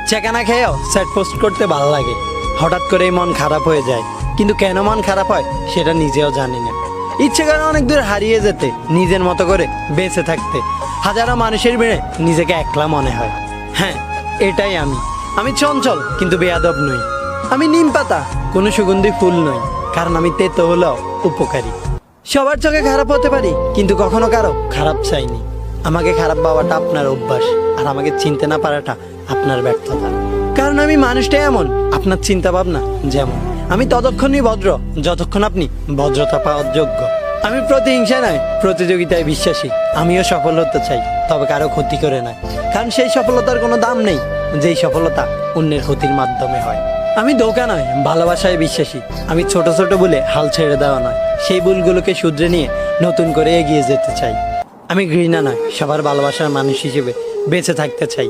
চেকানা খেয়েও set post করতে ভালো লাগে, হঠাৎ করেই মন খারাপ হয়ে যায়, কিন্তু কেন মন খারাপ হয় সেটা নিজেও জানি না। ইচ্ছে করে অনেক দূর হারিয়ে যেতে, নিজের মতো করে বেঁচে থাকতে, হাজারো মানুষের ভিড়ে নিজেকে একলা মনে হয়। হ্যাঁ, এটাই আমি চঞ্চল কিন্তু বেয়াদব নই। আমি নিম পাতা, কোনো সুগন্ধি ফুল নই, কারণ আমি তেতো হলেও উপকারী। সবার চোখে খারাপ হতে পারি, কিন্তু কখনো কারো খারাপ চাইনি। আমাকে খারাপ ভাবাটা আপনার অভ্যাস, আর আমাকে চিনতে না পারাটা আপনার ব্যর্থতা। কারণ আমি মানুষটাই এমন, আপনার চিন্তা ভাবনা যেমন। আমি ততক্ষণই ভদ্র যতক্ষণ আপনি ভদ্রতা পাওয়ার যোগ্য। আমি প্রতিহিংসা নয়, প্রতিযোগিতায় বিশ্বাসী। আমিও সফল হতে চাই, তবে কারো ক্ষতি করে নয়, কারণ সেই সফলতার কোনো দাম নেই যেই সফলতা অন্যের ক্ষতির মাধ্যমে হয়। আমি ধোঁকা নয়, ভালোবাসায় বিশ্বাসী। আমি ছোট ছোট বলে হাল ছেড়ে দেওয়া নয়, সেই ভুলগুলোকে শুধরে নিয়ে নতুন করে এগিয়ে যেতে চাই। আমি ঘৃণা নয়, সবার ভালোবাসার মানুষ হিসেবে বেঁচে থাকতে চাই।